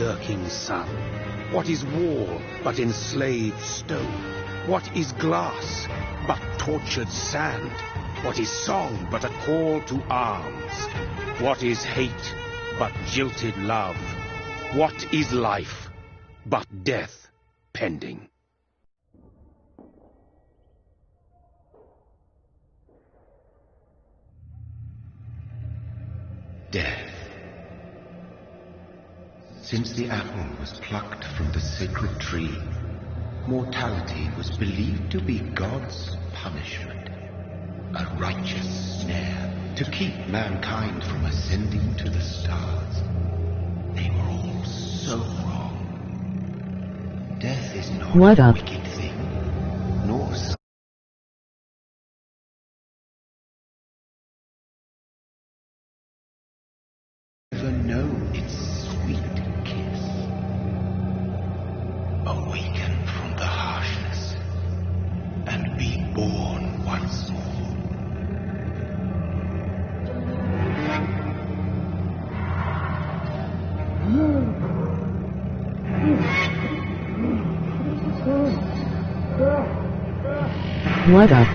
lurking sun? What is wall but enslaved stone? What is glass but tortured sand? What is song but a call to arms? What is hate but jilted love? What is life but death pending? Death. Since the apple was plucked from the sacred tree, mortality was believed to be God's punishment, a righteous snare to keep mankind from ascending to the stars. They were all so wrong. Death is not a wicked thing, nor ever know its sweet kiss. Awaken from the harshness and be born once more. What up?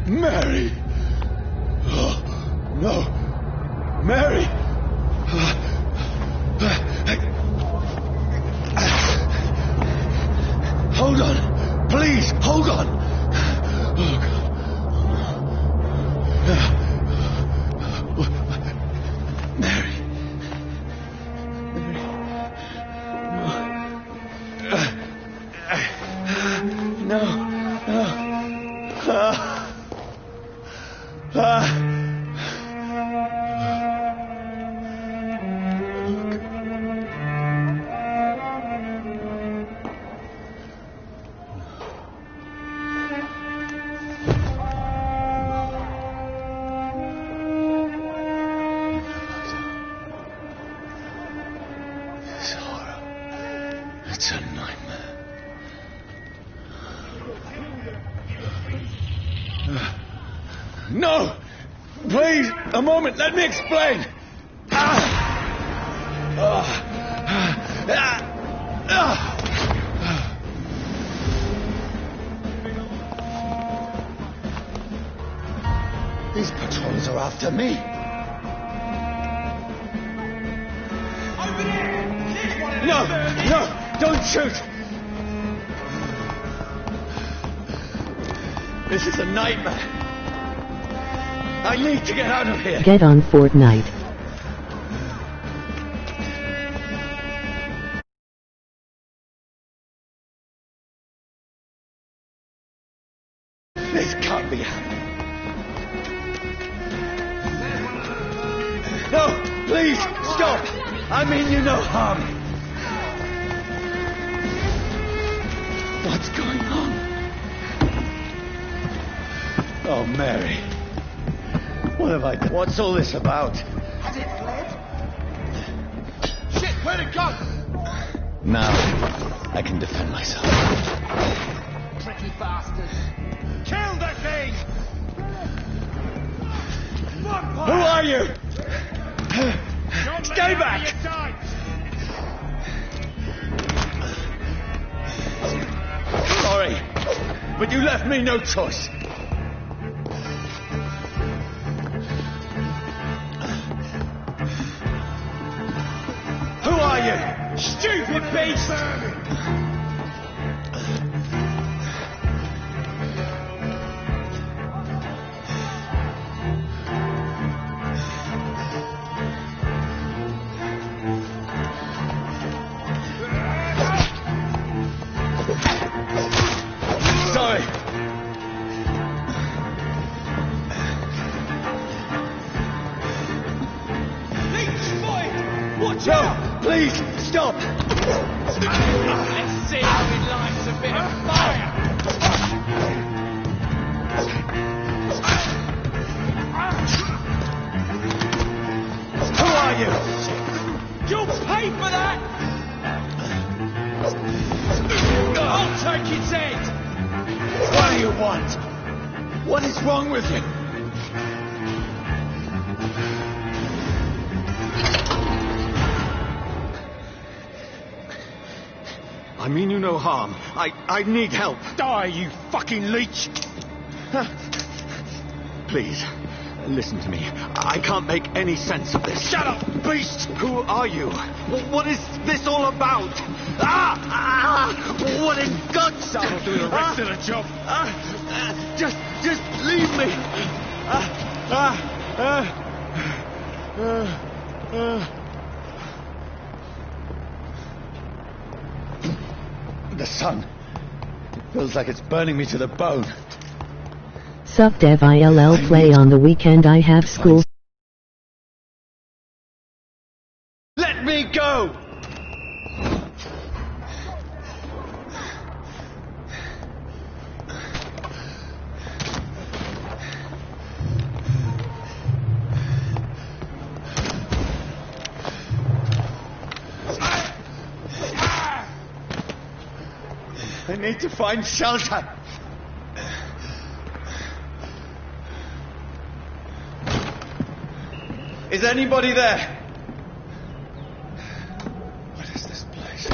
Mary! Oh, no! Mary! Hold on! Please, hold on! Oh, God. Mary! No! No! No! Please, a moment, let me explain! These patrols are after me. Over there! There's one of them! No! Don't shoot! This is a nightmare. I need to get out of here. Get on Fortnite. This can't be happening. No, please, stop! I mean you no harm. What's going on? Oh, Mary. What have I done? What's all this about? Has it fled? Shit, where'd it go? Now, I can defend myself. Tricky bastards. Kill the thing! Who are you? Stay back! Sorry, but you left me no choice. Who are you? Stupid beast! Sorry. Watch No, out! please, stop! Let's see how he likes a bit of fire! Who are you? You'll pay for that! I'll take his head! What do you want? What is wrong with you? I mean you no harm. I need help. Die, you fucking leech! Please, listen to me. I can't make any sense of this. Shut up, beast! Who are you? What is this all about? What in guts? I'll do the rest of the job. Just leave me. The sun feels like it's burning me to the bone. Sup dev ILL play on the weekend I have school. Let me go! I need to find shelter. Is anybody there? What is this place?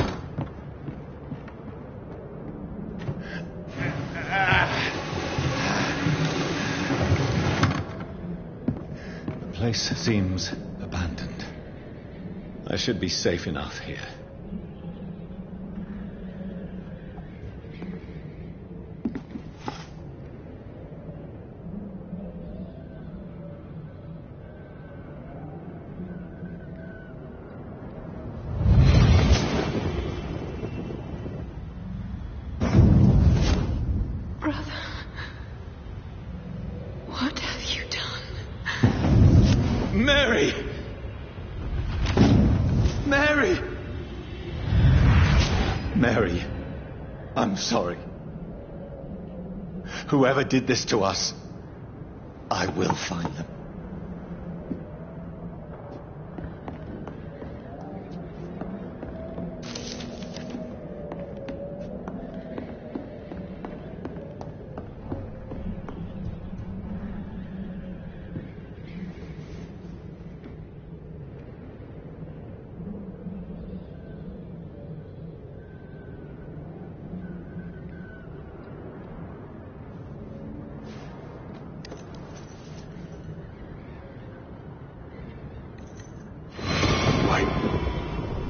The place seems abandoned. I should be safe enough here. What have you done? Mary! Mary! Mary, I'm sorry. Whoever did this to us, I will find them.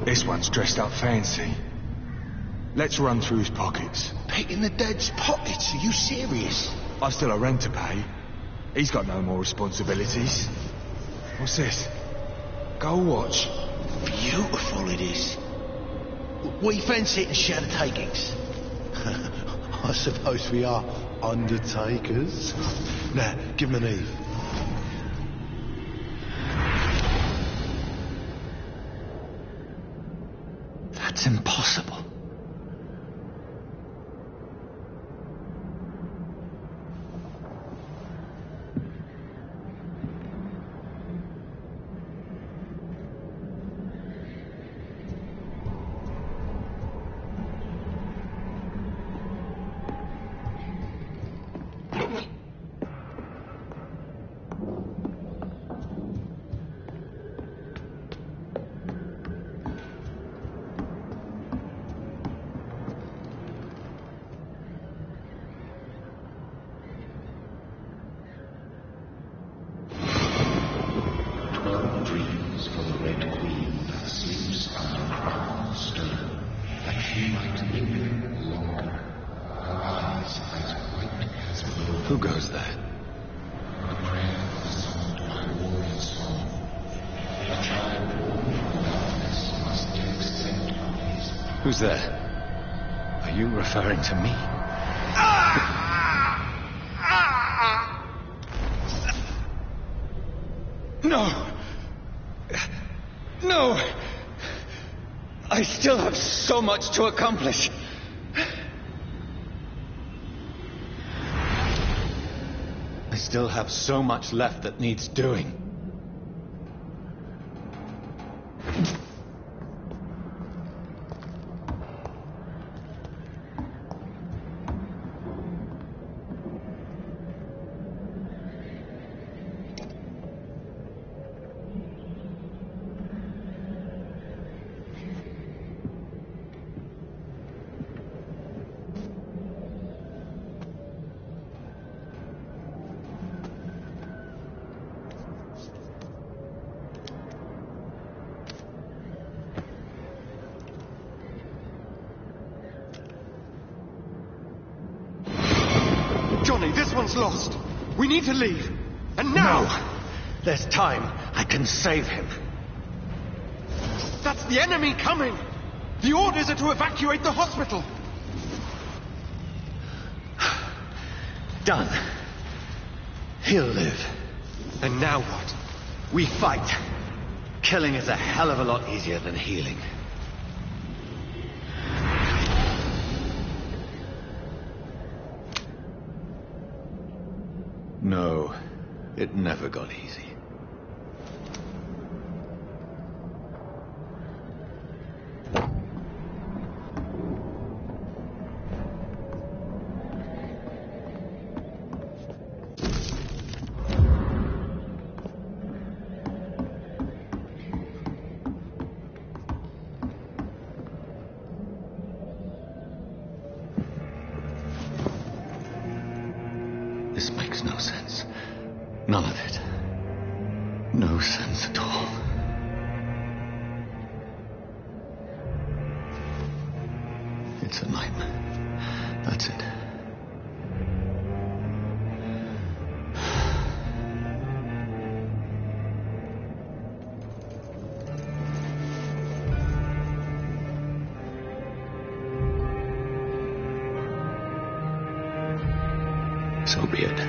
This one's dressed up fancy. Let's run through his pockets. Picking the dead's pockets? Are you serious? I've still a rent to pay. He's got no more responsibilities. What's this? Gold watch. Beautiful it is. We fancy it and share the takings. I suppose we are undertakers. Now, give him an Eve. That's impossible. Dreams for the Red Queen that sleeps under crown stone, that she might live longer, her eyes as white as blue. Who goes there? A prayer sung by warrior song. A child born from darkness must take scent of his. Who's there? Are you referring to me? No! No! I still have so much to accomplish. I still have so much left that needs doing. Johnny, this one's lost. We need to leave. And now! No! There's time. I can save him. That's the enemy coming! The orders are to evacuate the hospital! Done. He'll live. And now what? We fight. Killing is a hell of a lot easier than healing. No, it never got easy. This makes no sense. None of it. No sense at all. It's a nightmare. That's it. So be it.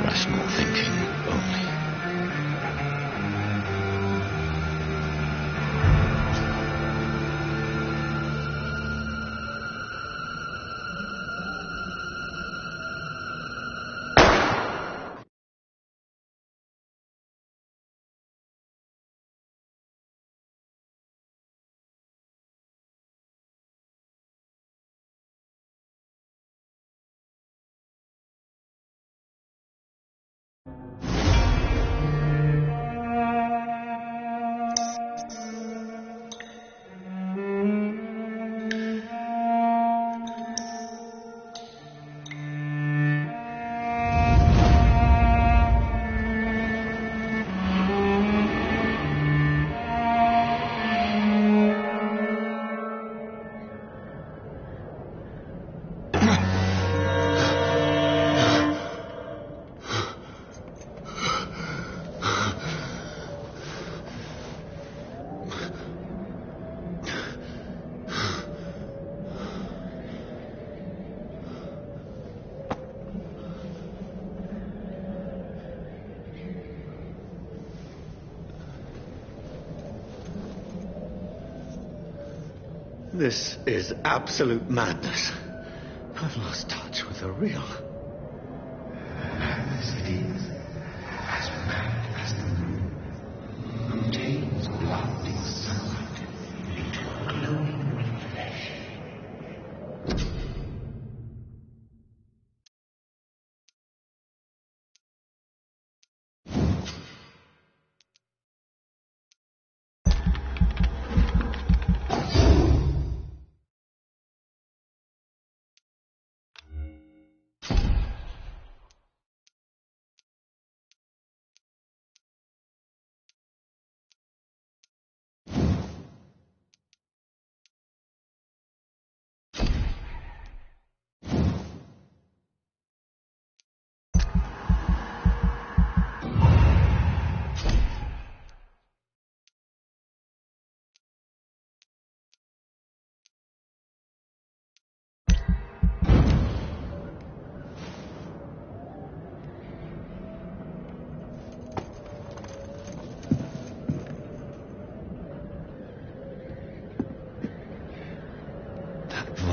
Rational thinking only. This is absolute madness. I've lost touch with the real. Madness it is, as mad as the moon. Contains blinding sunlight into a glowing flesh.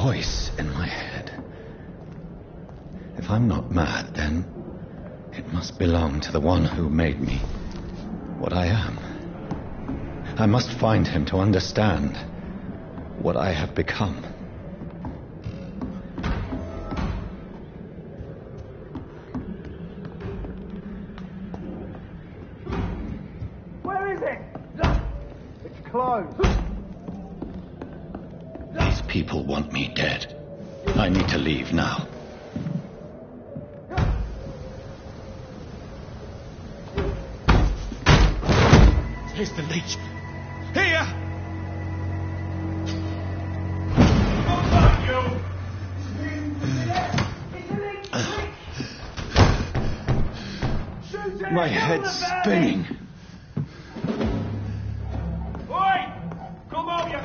Voice in my head. If I'm not mad, then it must belong to the one who made me what I am. I must find him to understand what I have become. Where is it? It's closed. These people want me dead. I need to leave now. Here's the leech. Here! My head's spinning.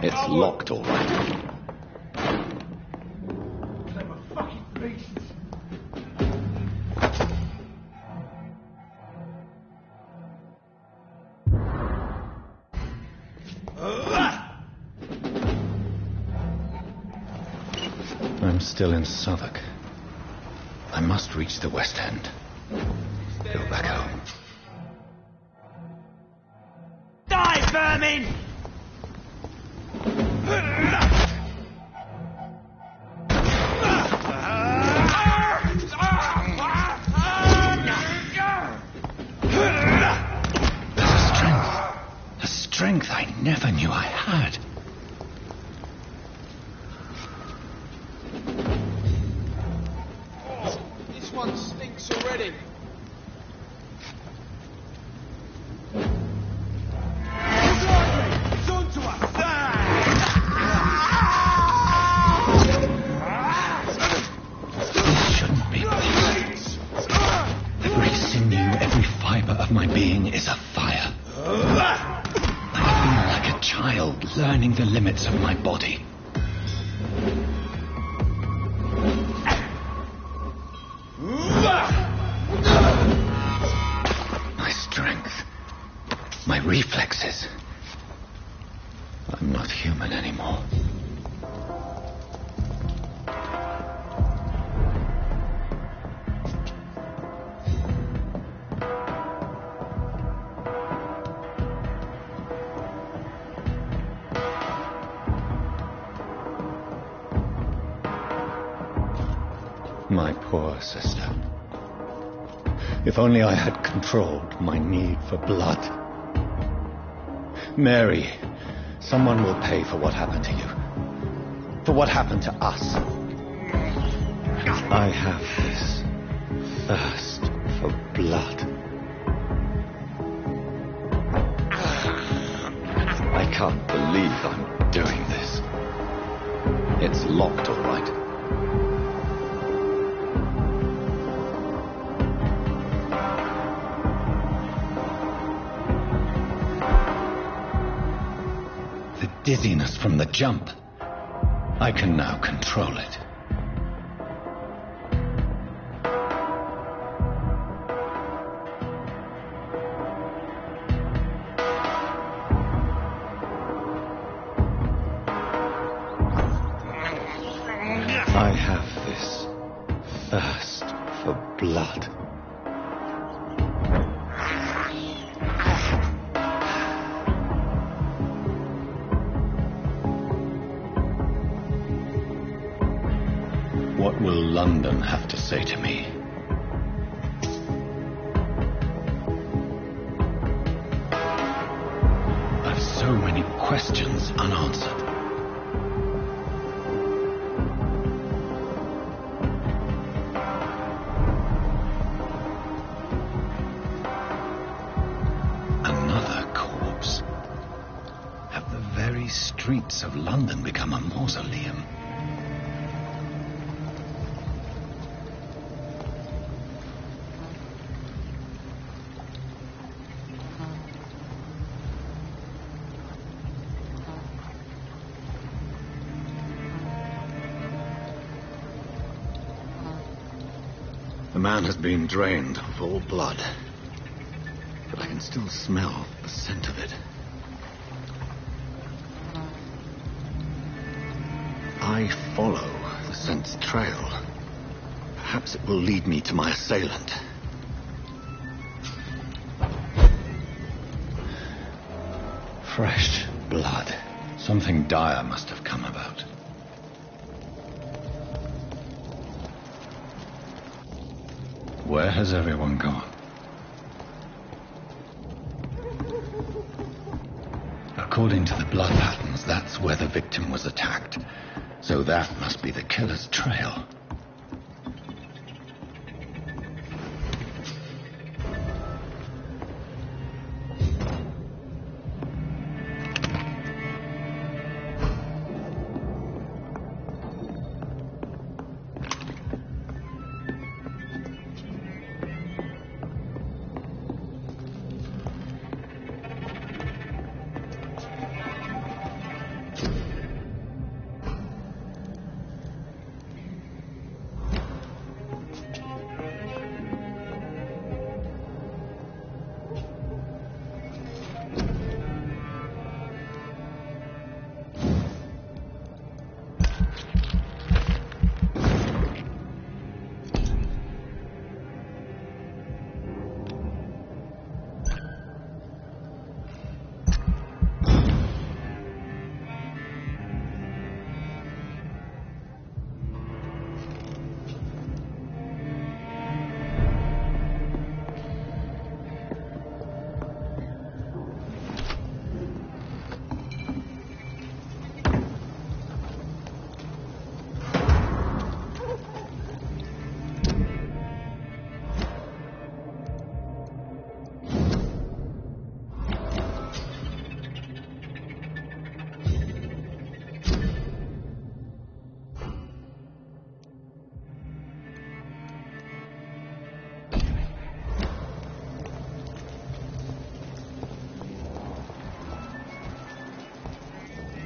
It's locked, all right. I'm still in Southwark. I must reach the West End. Go back home. Die, vermin! A strength I never knew I had. This one stinks already. It's onto us! This shouldn't be this. Every sinew, every fibre of my being is afire. I feel like a child learning the limits of my body. My strength, my reflexes. I'm not human anymore. My poor sister. If only I had controlled my need for blood. Mary, someone will pay for what happened to you. For what happened to us. I have this thirst for blood. I can't believe I'm doing this. It's locked, all right. The dizziness from the jump. I can now control it. I have this thirst for blood. What will London have to say to me? I've so many questions unanswered. Another corpse. Have the very streets of London become a mausoleum? The man has been drained of all blood, but I can still smell the scent of it. I follow the scent's trail. Perhaps it will lead me to my assailant. Fresh blood. Something dire must have come about. Where has everyone gone? According to the blood patterns, that's where the victim was attacked. So that must be the killer's trail.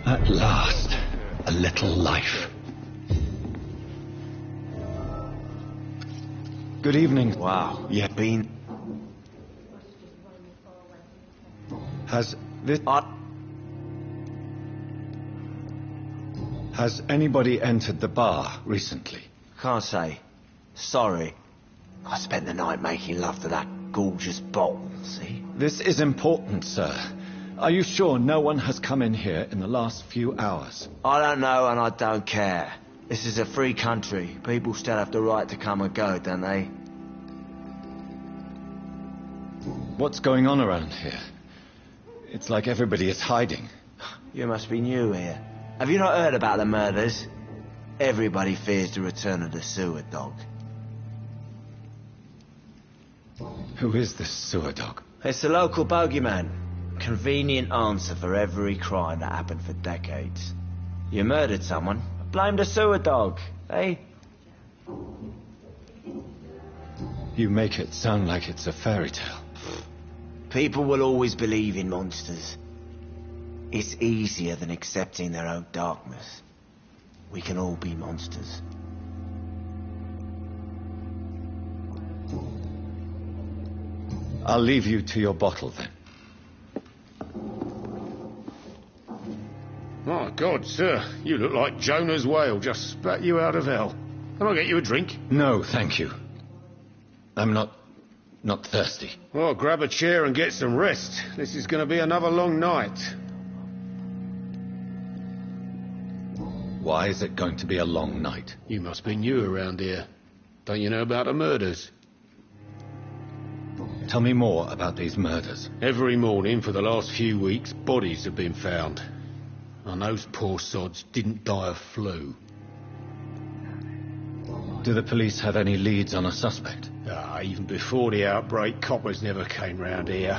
At last, a little life. Good evening. Wow. Yeah, been... Has this... Has anybody entered the bar recently? Can't say. Sorry. I spent the night making love to that gorgeous bottle, see? This is important, sir. Are you sure no one has come in here in the last few hours? I don't know and I don't care. This is a free country. People still have the right to come and go, don't they? What's going on around here? It's like everybody is hiding. You must be new here. Have you not heard about the murders? Everybody fears the return of the sewer dog. Who is this sewer dog? It's the local bogeyman. Convenient answer for every crime that happened for decades. You murdered someone, blame the sewer dog, eh? You make it sound like it's a fairy tale. People will always believe in monsters. It's easier than accepting their own darkness. We can all be monsters. I'll leave you to your bottle then. My God, sir, you look like Jonah's whale just spat you out of hell. Can I get you a drink? No, thank you. I'm not thirsty. Well, grab a chair and get some rest. This is going to be another long night. Why is it going to be a long night? You must be new around here. Don't you know about the murders? Tell me more about these murders. Every morning for the last few weeks, bodies have been found. And those poor sods didn't die of flu. Do the police have any leads on a suspect? Even before the outbreak, coppers never came round here.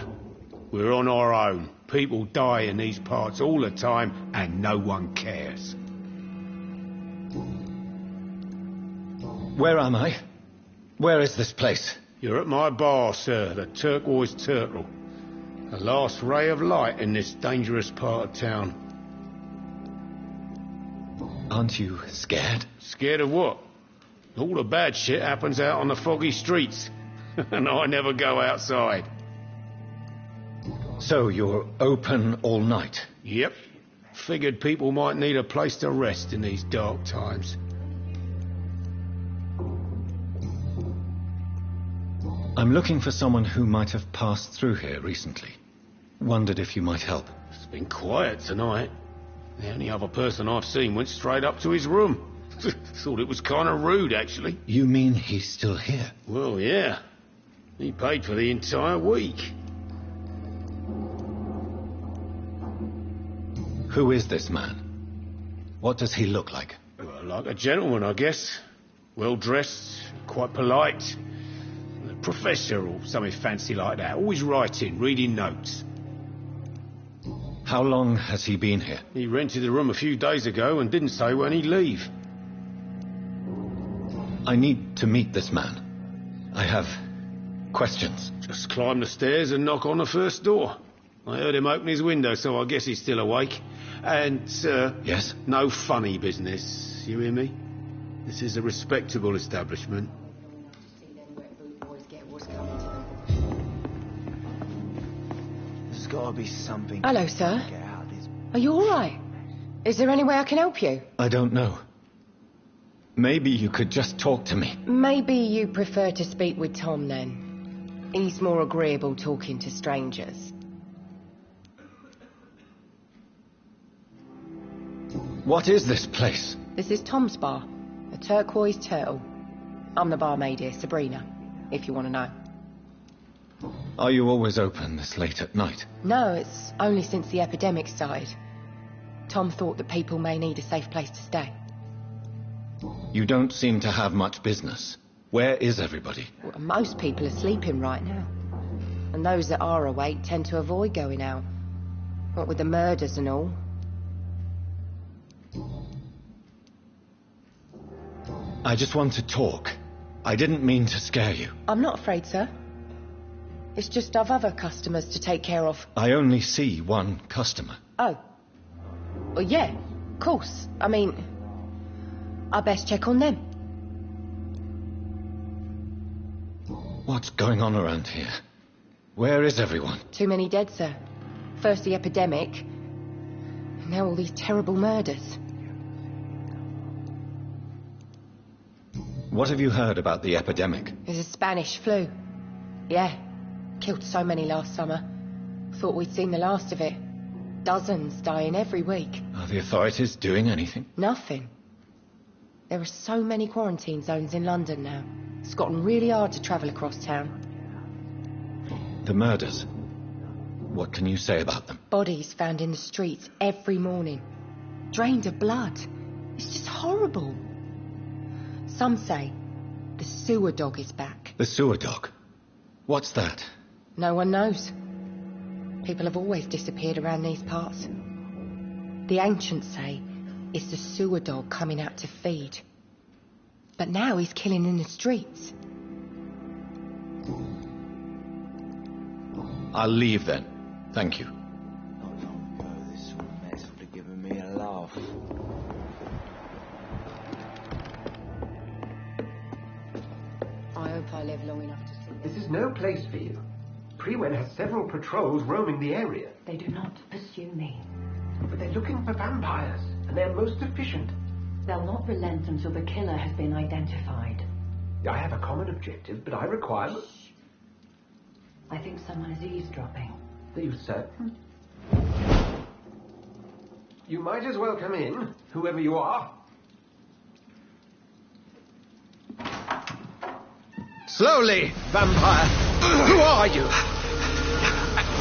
We're on our own. People die in these parts all the time, and no one cares. Where am I? Where is this place? You're at my bar, sir, the Turquoise Turtle. The last ray of light in this dangerous part of town. Aren't you scared? Scared of what? All the bad shit happens out on the foggy streets. And I never go outside. So you're open all night? Yep. Figured people might need a place to rest in these dark times. I'm looking for someone who might have passed through here recently. Wondered if you might help. It's been quiet tonight. The only other person I've seen went straight up to his room. Thought it was kind of rude, actually. You mean he's still here? Well, yeah. He paid for the entire week. Who is this man? What does he look like? Well, like a gentleman, I guess. Well-dressed, quite polite. A professor or something fancy like that. Always writing, reading notes. How long has he been here? He rented the room a few days ago and didn't say when he'd leave. I need to meet this man. I have questions. Just climb the stairs and knock on the first door. I heard him open his window, so I guess he's still awake. And, sir... Yes? No funny business, you hear me? This is a respectable establishment. There's gotta be something... Hello, sir. Are you all right? Is there any way I can help you? I don't know. Maybe you could just talk to me. Maybe you prefer to speak with Tom, then. He's more agreeable talking to strangers. What is this place? This is Tom's bar, a Turquoise Turtle. I'm the barmaid here, Sabrina, if you want to know. Are you always open this late at night? No, it's only since the epidemic started. Tom thought that people may need a safe place to stay. You don't seem to have much business. Where is everybody? Well, most people are sleeping right now. And those that are awake tend to avoid going out. What with the murders and all. I just want to talk. I didn't mean to scare you. I'm not afraid, sir. It's just I've other customers to take care of. I only see one customer. Oh. Well, yeah, of course. I mean, I best check on them. What's going on around here? Where is everyone? Too many dead, sir. First the epidemic, and now all these terrible murders. What have you heard about the epidemic? There's a Spanish flu. Yeah, killed so many last summer. Thought we'd seen the last of it. Dozens dying every week. Are the authorities doing anything? Nothing. There are so many quarantine zones in London now. It's gotten really hard to travel across town. The murders. What can you say about them? Bodies found in the streets every morning. Drained of blood. It's just horrible. Some say the sewer dog is back. The sewer dog? What's that? No one knows. People have always disappeared around these parts. The ancients say it's the sewer dog coming out to feed. But now he's killing in the streets. I'll leave then. Thank you. Not long ago, this sort of mess would have given me a laugh. I hope I live long enough to see This is no place for you. Prewen has several patrols roaming the area. They do not pursue me. But they're looking for vampires, and they're most efficient. They'll not relent until the killer has been identified. I have a common objective, but I require... I think someone is eavesdropping. Are you certain? You might as well come in, whoever you are. Slowly, vampire! Who are you?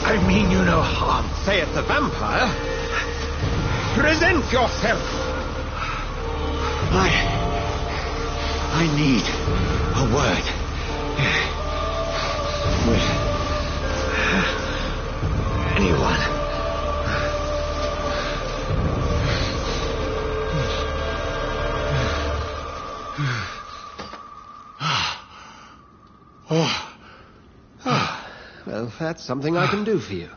I mean you no harm, saith the vampire. Present yourself! I need a word with anyone. Well, that's something I can do for you.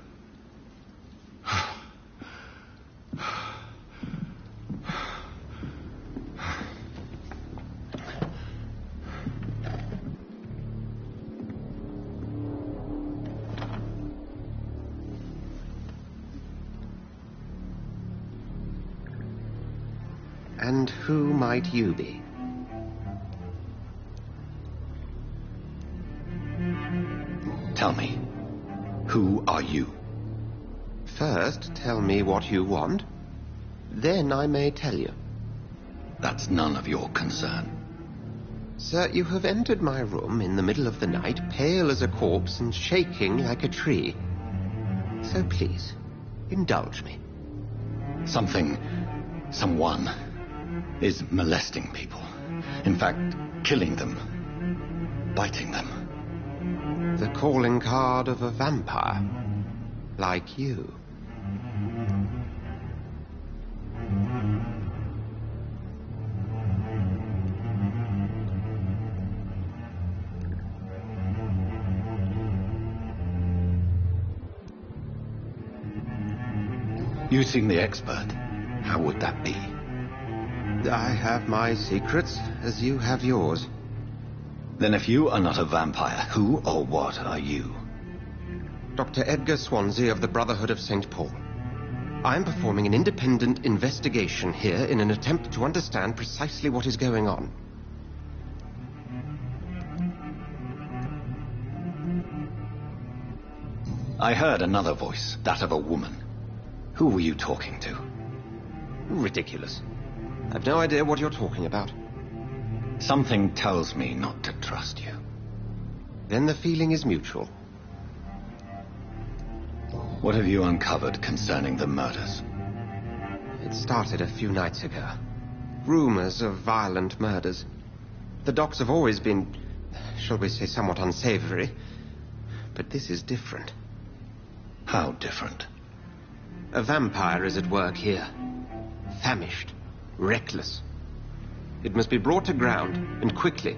And who might you be? Tell me, who are you? First, tell me what you want. Then I may tell you. That's none of your concern. Sir, you have entered my room in the middle of the night, pale as a corpse and shaking like a tree. So please, indulge me. Someone is molesting people. In fact, killing them. Biting them. The calling card of a vampire. Like you. You seem the expert. How would that be? I have my secrets, as you have yours. Then if you are not a vampire, who or what are you? Dr. Edgar Swansea of the Brotherhood of St. Paul. I'm performing an independent investigation here in an attempt to understand precisely what is going on. I heard another voice, that of a woman. Who were you talking to? Ridiculous. I've no idea what you're talking about. Something tells me not to trust you. Then the feeling is mutual. What have you uncovered concerning the murders? It started a few nights ago. Rumors of violent murders. The docs have always been, shall we say, somewhat unsavory. But this is different. How different? A vampire is at work here. Famished. Reckless. It must be brought to ground, and quickly.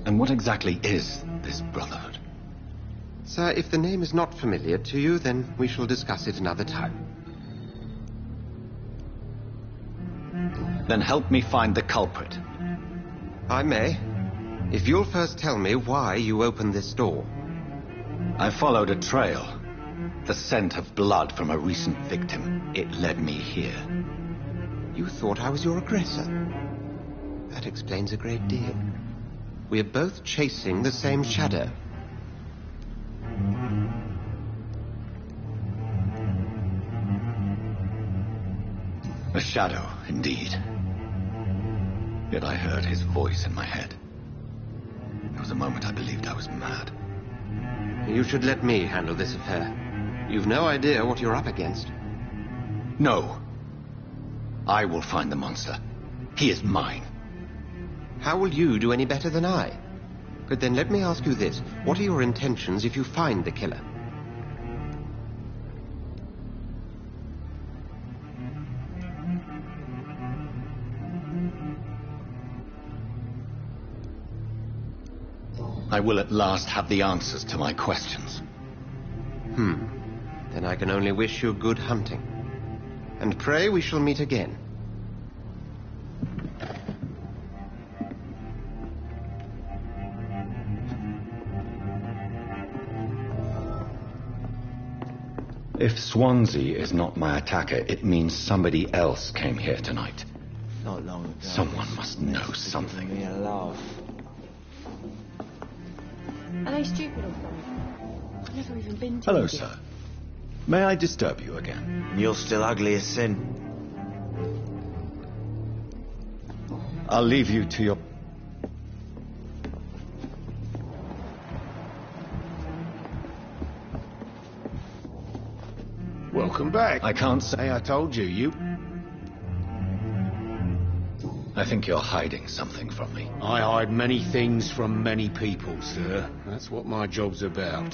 And what exactly is this Brotherhood? Sir, if the name is not familiar to you, then we shall discuss it another time. Then help me find the culprit. I may, if you'll first tell me why you opened this door. I followed a trail. The scent of blood from a recent victim. It led me here. You thought I was your aggressor. That explains a great deal. We're both chasing the same shadow. A shadow, indeed. Yet I heard his voice in my head. There was a moment I believed I was mad. You should let me handle this affair. You've no idea what you're up against. No. I will find the monster. He is mine. How will you do any better than I? But then let me ask you this. What are your intentions if you find the killer? I will at last have the answers to my questions. Then I can only wish you good hunting. And pray we shall meet again. If Swansea is not my attacker, it means somebody else came here tonight. Not long ago. Someone must know something. Give me a laugh. Are they stupid or something? I've never even been to Hello, India. sir. May I disturb you again? And you're still ugly as sin. I'll leave you to your... Welcome back. I can't say... Hey, I told you, you... I think you're hiding something from me. I hide many things from many people, sir. That's what my job's about.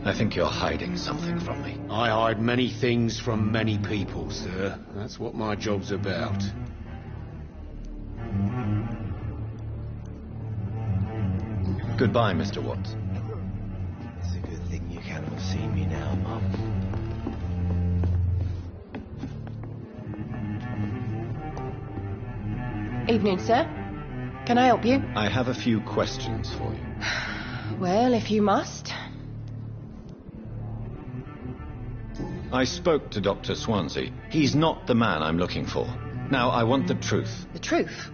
I think you're hiding something from me. I hide many things from many people, sir. That's what my job's about. Goodbye, Mr. Watts. It's a good thing you cannot see me now, Mum. Evening, sir. Can I help you? I have a few questions for you. Well, if you must. I spoke to Dr. Swansea. He's not the man I'm looking for. Now, I want the truth. The truth?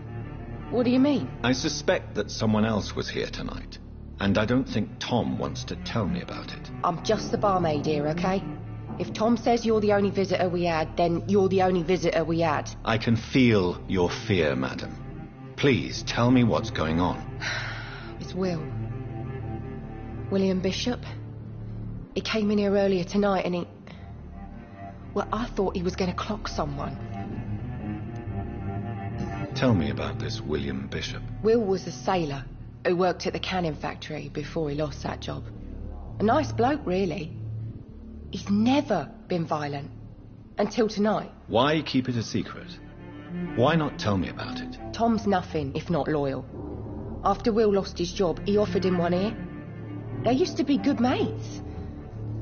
What do you mean? I suspect that someone else was here tonight. And I don't think Tom wants to tell me about it. I'm just the barmaid here, okay? If Tom says you're the only visitor we had, then you're the only visitor we had. I can feel your fear, madam. Please, tell me what's going on. It's Will. William Bishop. He came in here earlier tonight and he... Well, I thought he was going to clock someone. Tell me about this William Bishop. Will was a sailor who worked at the cannon factory before he lost that job. A nice bloke, really. He's never been violent. Until tonight. Why keep it a secret? Why not tell me about it? Tom's nothing if not loyal. After Will lost his job, he offered him one ear. They used to be good mates.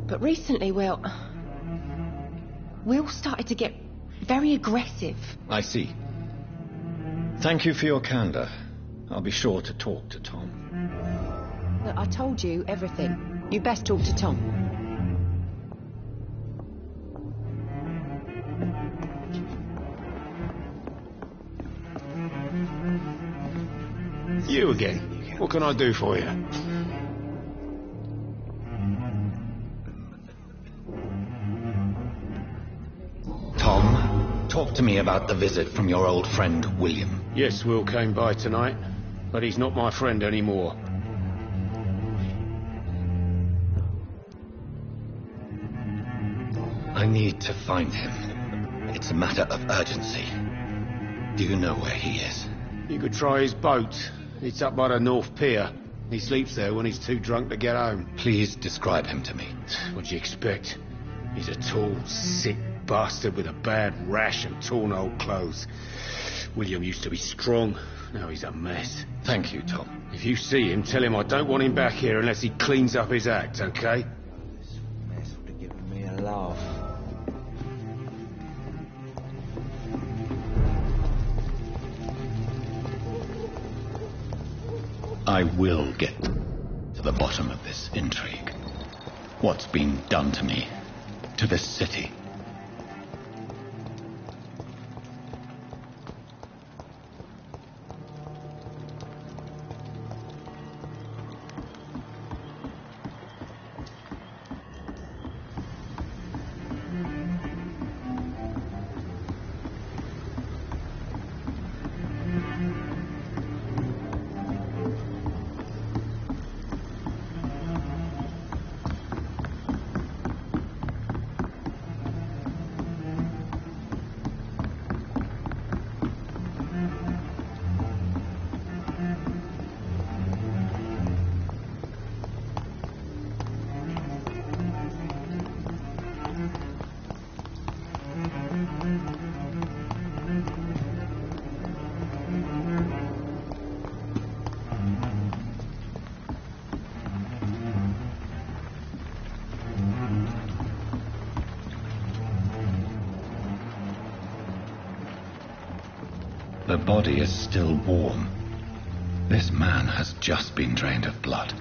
But recently, well... Will started to get very aggressive. I see. Thank you for your candor. I'll be sure to talk to Tom. Look, I told you everything. You best talk to Tom. You again. What can I do for you? Tom, talk to me about the visit from your old friend, William. Yes, Will came by tonight, but he's not my friend anymore. I need to find him. It's a matter of urgency. Do you know where he is? You could try his boat. It's up by the North Pier. He sleeps there when he's too drunk to get home. Please describe him to me. What do you expect? He's a tall, sick bastard with a bad rash and torn old clothes. William used to be strong. Now he's a mess. Thank you, Tom. If you see him, tell him I don't want him back here unless he cleans up his act, okay? This mess would have given me a laugh. I will get to the bottom of this intrigue. What's been done to me, to this city. The body is still warm. This man has just been drained of blood.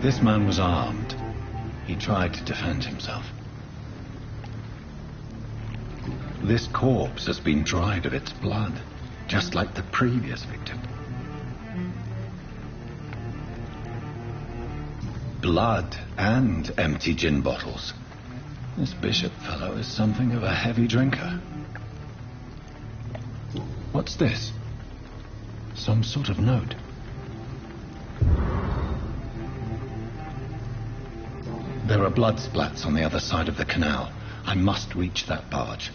This man was armed. He tried to defend himself. This corpse has been dried of its blood, just like the previous victim. Blood and empty gin bottles. This bishop fellow is something of a heavy drinker. What's this? Some sort of note. There are blood splats on the other side of the canal. I must reach that barge.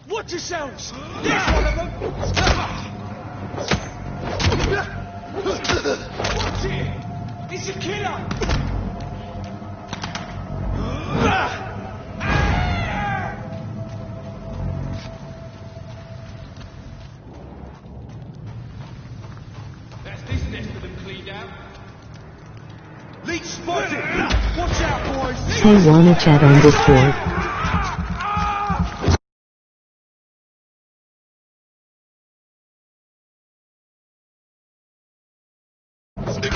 Watch yourselves! There's one of them! Watch it! It's a killer! That's this nest of them cleaned out. Leech spotted! Watch out, boys! Hey, wanna chat on Discord?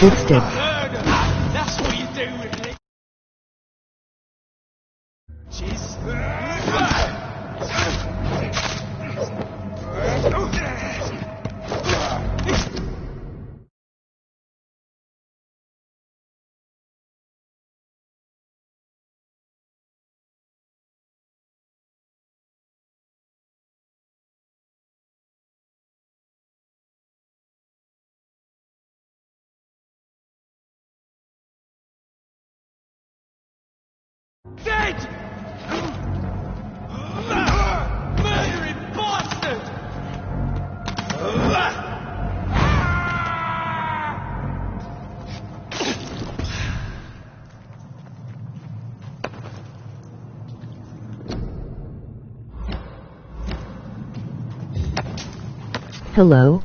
Footsteps. That's what you do with it. Jeez. Dead! Murdering bastard! Hello?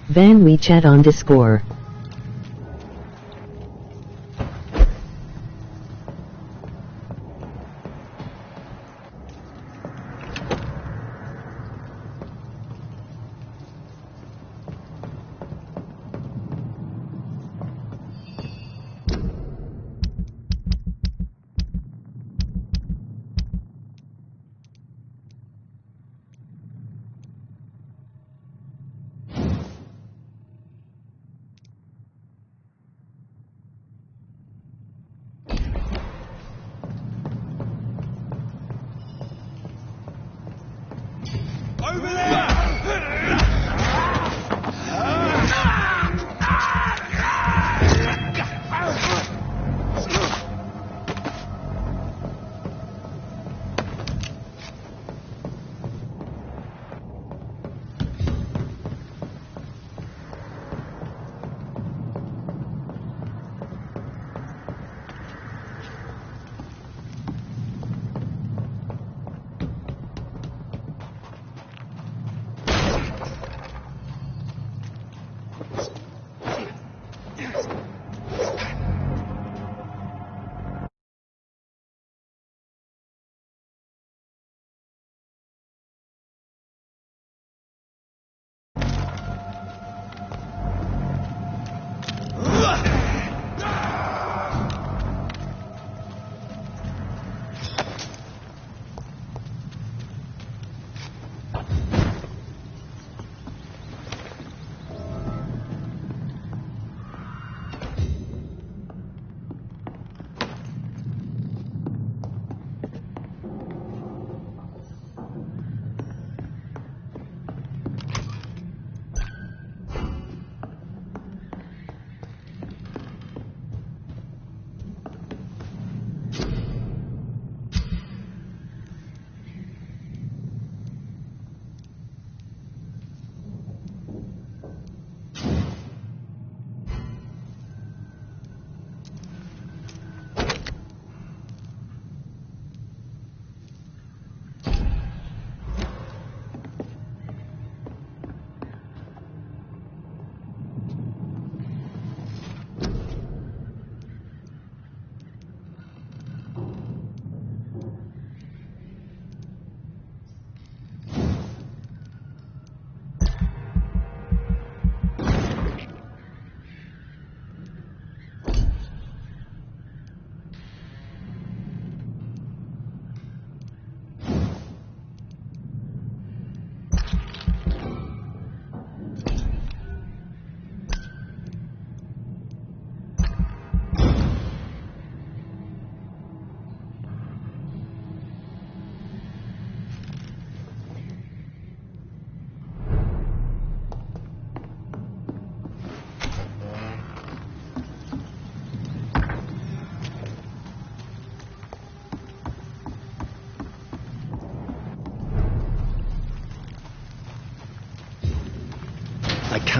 Van we chat on Discord. Over there!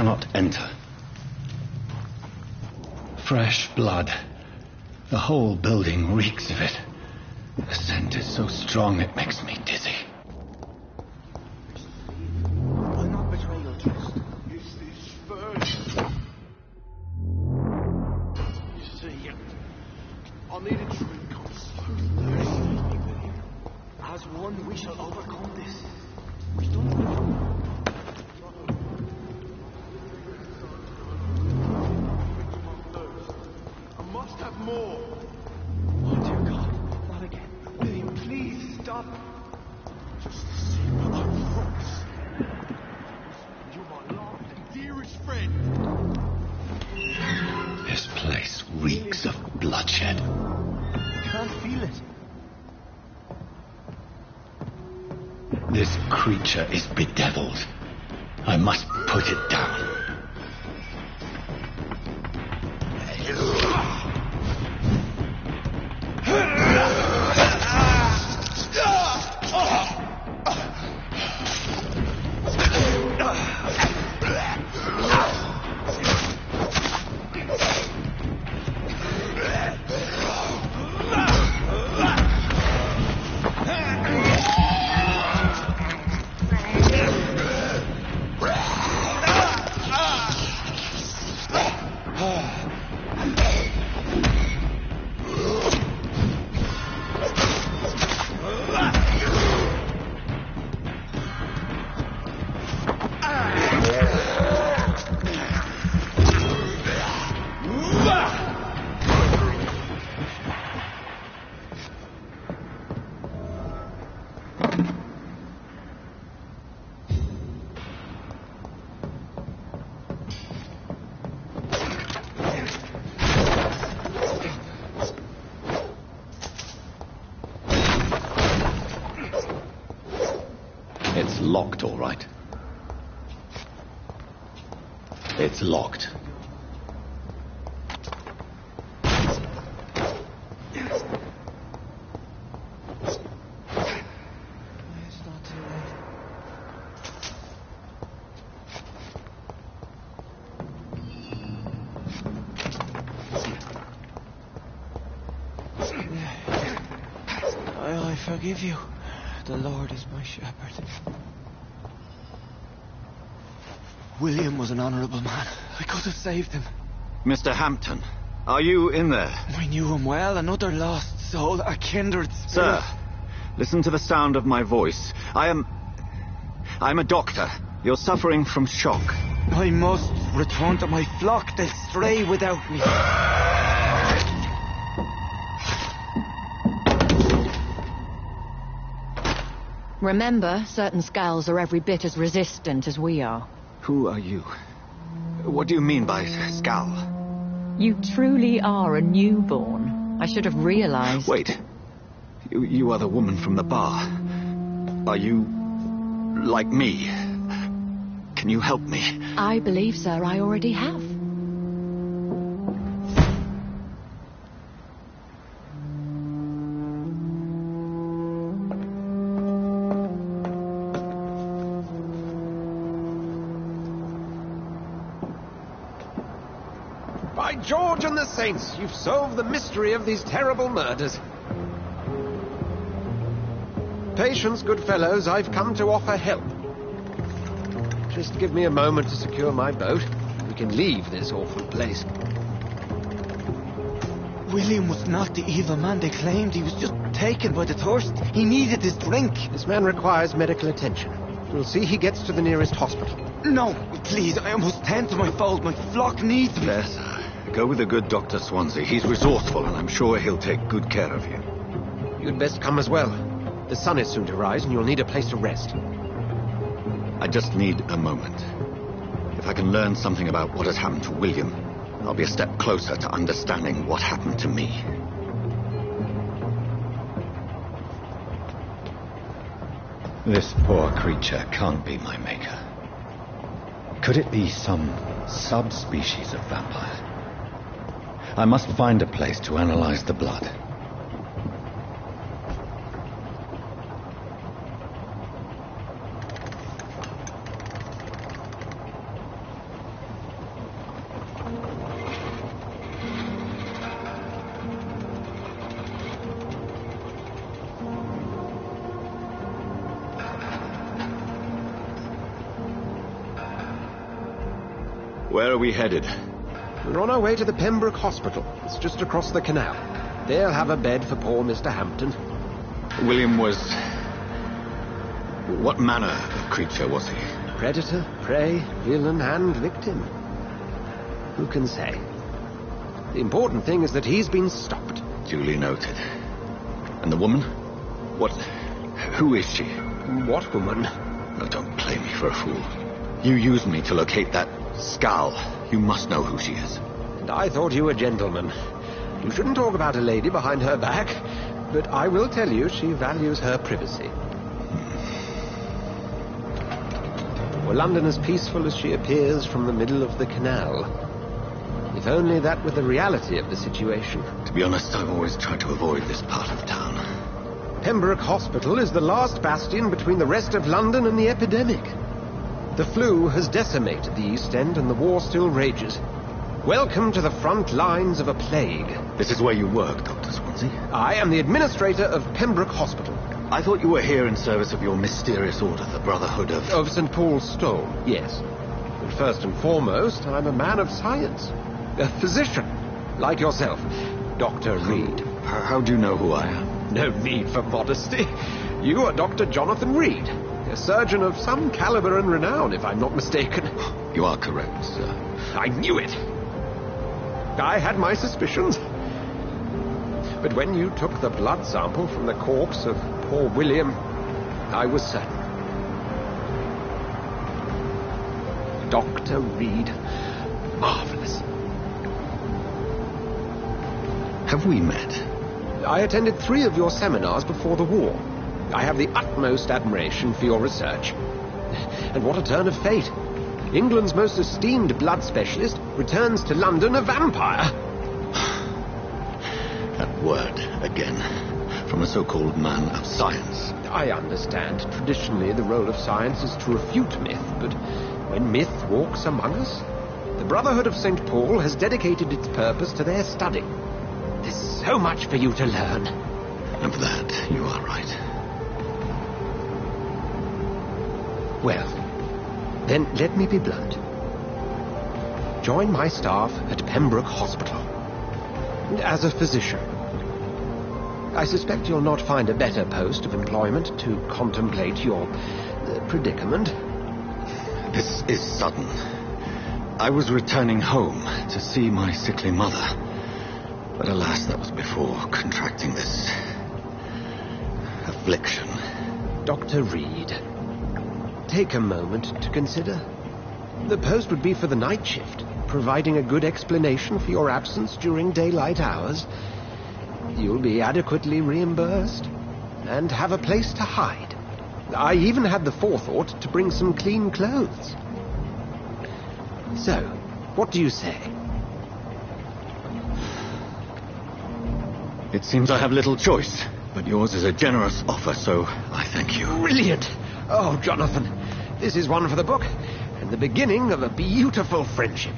cannot enter. Fresh blood. The whole building reeks of it. The scent is so strong it makes me dizzy. I'll not betray your trust. Is this first? You see, I'll need a drink. I'm so thirsty. As one, we shall overcome this. We've done it before. I must have more. Oh dear God, not again. William, please stop. Just the same, I promise. You're my last and dearest friend. This place reeks of bloodshed. I can't feel it. This creature is bedeviled. I must put it down. It's locked, all right. It's locked. It's not too late. I forgive you. The Lord is my shepherd. William was an honourable man. I could have saved him. Mr. Hampton, are you in there? I knew him well, another lost soul, a kindred spirit. Sir, listen to the sound of my voice. I'm a doctor. You're suffering from shock. I must return to my flock. They'll stray without me. Remember, certain skulls are every bit as resistant as we are. Who are you? What do you mean by skull? You truly are a newborn. I should have realized. Wait. You are the woman from the bar. Are you like me? Can you help me? I believe, sir, I already have. By George and the Saints, you've solved the mystery of these terrible murders. Patience, good fellows, I've come to offer help. Just give me a moment to secure my boat. We can leave this awful place. William was not the evil man they claimed. He was just taken by the thirst. He needed his drink. This man requires medical attention. We'll see he gets to the nearest hospital. No, please, I must tend to my fold. My flock needs me. There, sir. Go with the good Dr. Swansea. He's resourceful, and I'm sure he'll take good care of you. You'd best come as well. The sun is soon to rise, and you'll need a place to rest. I just need a moment. If I can learn something about what has happened to William, I'll be a step closer to understanding what happened to me. This poor creature can't be my maker. Could it be some subspecies of vampire? I must find a place to analyze the blood. Where are we headed? We're on our way to the Pembroke Hospital. It's just across the canal. They'll have a bed for poor Mr. Hampton. William was... What manner of creature was he? Predator, prey, villain, and victim. Who can say? The important thing is that he's been stopped. Duly noted. And the woman? What... Who is she? What woman? No, don't play me for a fool. You used me to locate that Scowl. You must know who she is. And I thought you a gentleman. You shouldn't talk about a lady behind her back, but I will tell you she values her privacy. Were London as peaceful as she appears from the middle of the canal? If only that were the reality of the situation. To be honest, I've always tried to avoid this part of town. Pembroke Hospital is the last bastion between the rest of London and the epidemic. The flu has decimated the East End and the war still rages. Welcome to the front lines of a plague. This is where you work, Dr. Swansea? I am the administrator of Pembroke Hospital. I thought you were here in service of your mysterious order, the Brotherhood of... Of St. Paul's Stone, yes. But first and foremost, I'm a man of science. A physician, like yourself, Dr. Reed. How do you know who I am? No need for modesty. You are Dr. Jonathan Reed, a surgeon of some caliber and renown, if I'm not mistaken. You are correct, sir. I knew it. I had my suspicions. But when you took the blood sample from the corpse of poor William, I was certain. Dr. Reed. Marvelous. Have we met? I attended 3 of your seminars before the war. I have the utmost admiration for your research. And what a turn of fate. England's most esteemed blood specialist returns to London a vampire. That word, again, from a so-called man of science. I understand. Traditionally, the role of science is to refute myth, but when myth walks among us, the Brotherhood of St. Paul has dedicated its purpose to their study. There's so much for you to learn. Of that, you are right. Well, then let me be blunt. Join my staff at Pembroke Hospital. As a physician. I suspect you'll not find a better post of employment to contemplate your predicament. This is sudden. I was returning home to see my sickly mother. But alas, that was before contracting this affliction. Dr. Reed, take a moment to consider. The post would be for the night shift, providing a good explanation for your absence during daylight hours. You'll be adequately reimbursed and have a place to hide. I even had the forethought to bring some clean clothes. So, what do you say? It seems I have little choice, but yours is a generous offer, so I thank you. Brilliant! Oh, Jonathan, this is one for the book, and the beginning of a beautiful friendship.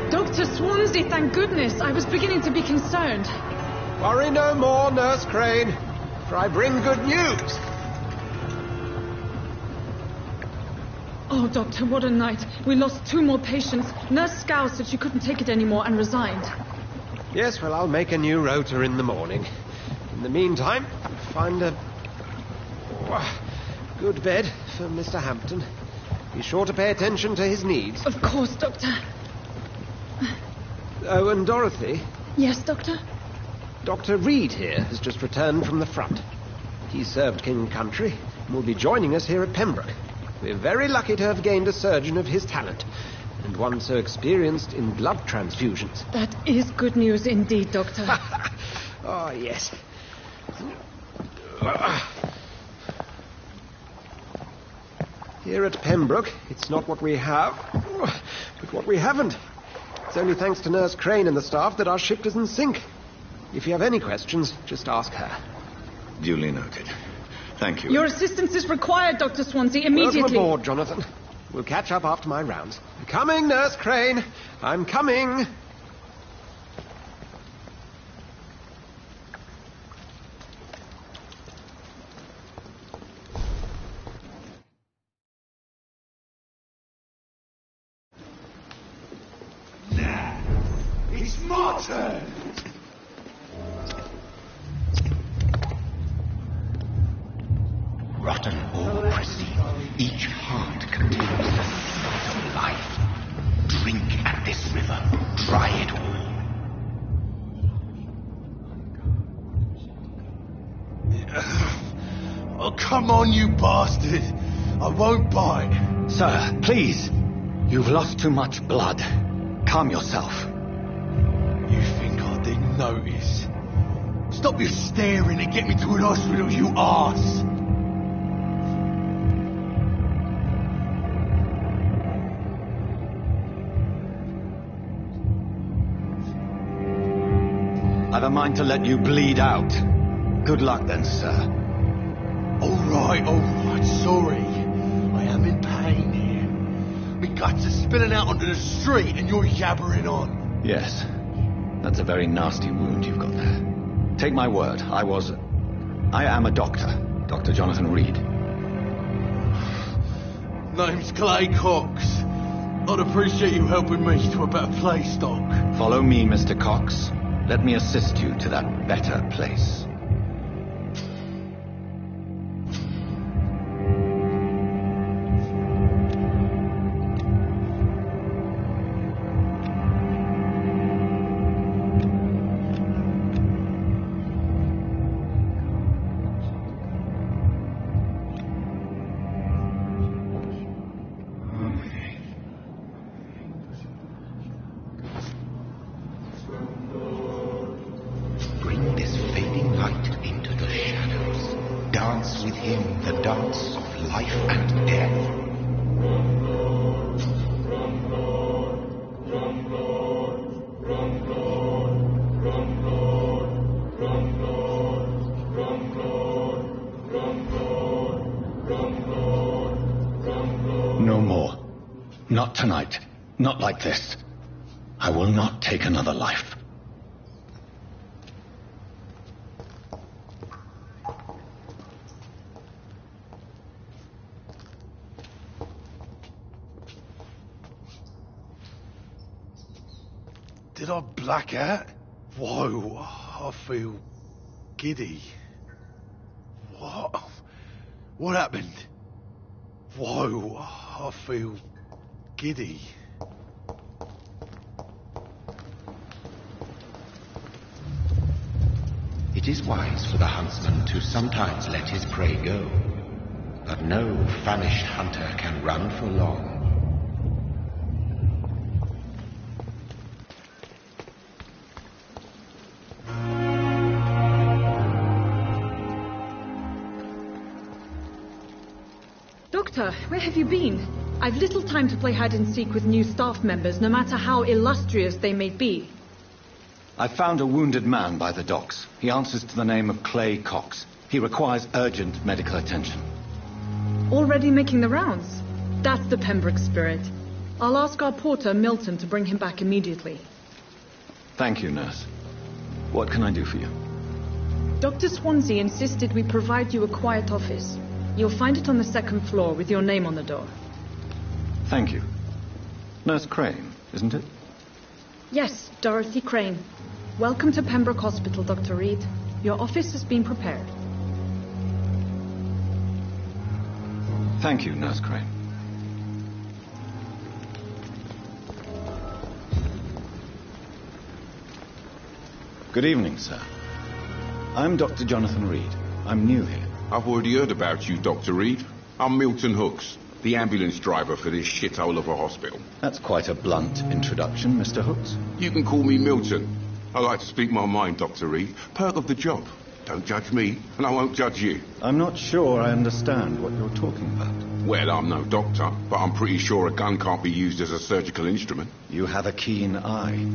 Dr. Swansea, thank goodness. I was beginning to be concerned. Worry no more, Nurse Crane, for I bring good news. Oh, Doctor, what a night. We lost 2 more patients. Nurse Scowl said she couldn't take it anymore and resigned. Yes, well, I'll make a new rota in the morning. In the meantime, find a good bed for Mr. Hampton. Be sure to pay attention to his needs. Of course, Doctor. Oh, and Dorothy? Yes, Doctor? Dr. Reed here has just returned from the front. He served King Country and will be joining us here at Pembroke. We're very lucky to have gained a surgeon of his talent, and one so experienced in blood transfusions. That is good news indeed, Doctor. Oh, yes. Here at Pembroke, it's not what we have, but what we haven't. It's only thanks to Nurse Crane and the staff that our ship doesn't sink. If you have any questions, just ask her. Duly noted. Thank you. Your assistance is required, Dr. Swansea, immediately. Welcome aboard, Jonathan. We'll catch up after my rounds. I'm coming, Nurse Crane. I'm coming. It's my turn! Rotten or pristine, each heart contains the seed of life. Drink at this river, try it all. Oh, come on, you bastard! I won't bite. Sir, please. You've lost too much blood. Calm yourself. You think I didn't notice? Stop your staring and get me to an hospital, you arse! I've a mind to let you bleed out. Good luck then, sir. All right, sorry. I am in pain here. My guts are spilling out onto the street and you're yabbering on. Yes. That's a very nasty wound you've got there. Take my word, I am a doctor. Dr. Jonathan Reed. Name's Clay Cox. I'd appreciate you helping me to a better place, Doc. Follow me, Mr. Cox. Let me assist you to that better place. No more. Not tonight. Not like this. I will not take another life. Did I black out? Whoa, I feel giddy. What? What happened? Whoa, I feel giddy. It is wise for the huntsman to sometimes let his prey go, but no famished hunter can run for long. Doctor, where have you been? I've little time to play hide and seek with new staff members, no matter how illustrious they may be. I found a wounded man by the docks. He answers to the name of Clay Cox. He requires urgent medical attention. Already making the rounds? That's the Pembroke spirit. I'll ask our porter, Milton, to bring him back immediately. Thank you, nurse. What can I do for you? Dr. Swansea insisted we provide you a quiet office. You'll find it on the second floor with your name on the door. Thank you. Nurse Crane, isn't it? Yes, Dorothy Crane. Welcome to Pembroke Hospital, Dr. Reed. Your office has been prepared. Thank you, Nurse Crane. Good evening, sir. I'm Dr. Jonathan Reed. I'm new here. I've already heard about you, Dr. Reed. I'm Milton Hooks, the ambulance driver for this shithole of a hospital. That's quite a blunt introduction, Mr. Hooks. You can call me Milton. I like to speak my mind, Dr. Reed. Perk of the job. Don't judge me, and I won't judge you. I'm not sure I understand what you're talking about. Well, I'm no doctor, but I'm pretty sure a gun can't be used as a surgical instrument. You have a keen eye.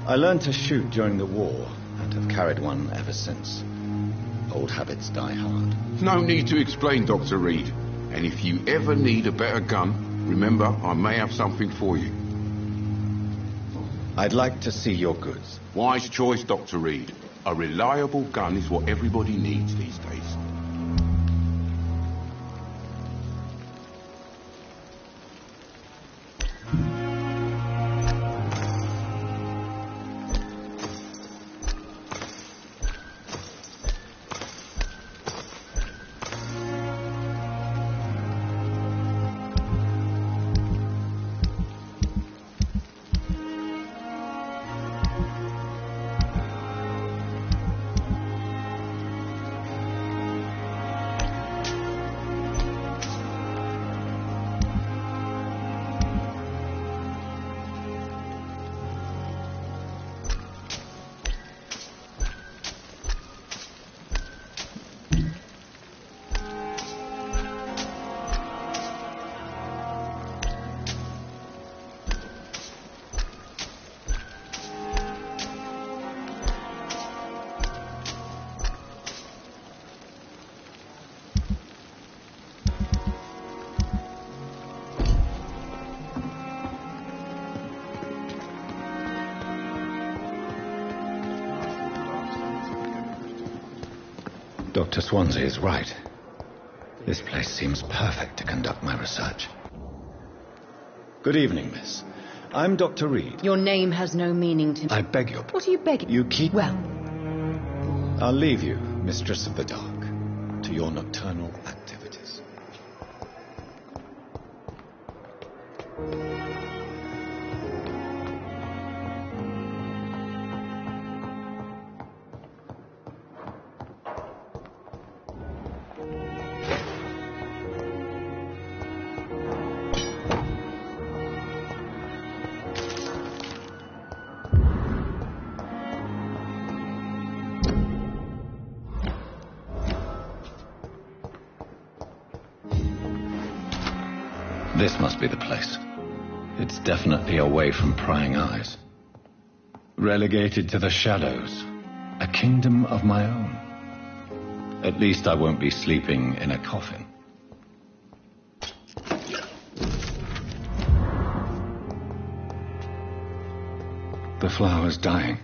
I learned to shoot during the war, and have carried one ever since. Old habits die hard. No need to explain, Dr. Reed. And if you ever need a better gun, remember, I may have something for you. I'd like to see your goods. Wise choice, Dr. Reed. A reliable gun is what everybody needs these days. Dr. Swansea is right. This place seems perfect to conduct my research. Good evening, miss. I'm Dr. Reed. Your name has no meaning to me. I beg your... What are you begging? You keep... Well... I'll leave you, Mistress of the Dark, to your nocturnal activities. This must be the place. It's definitely away from prying eyes. Relegated to the shadows. A kingdom of my own. At least I won't be sleeping in a coffin. The flower's dying.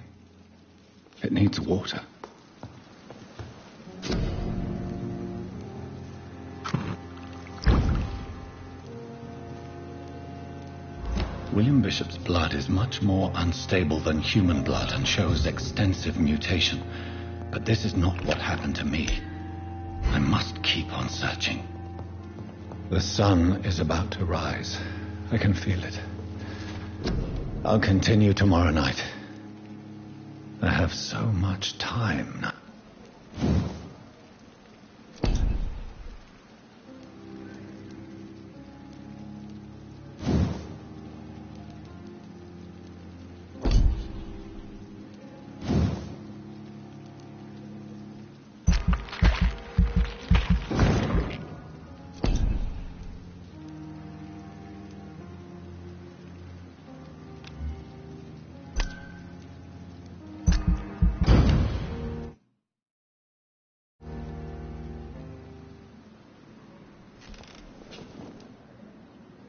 It needs water. William Bishop's blood is much more unstable than human blood and shows extensive mutation. But this is not what happened to me. I must keep on searching. The sun is about to rise. I can feel it. I'll continue tomorrow night. I have so much time now.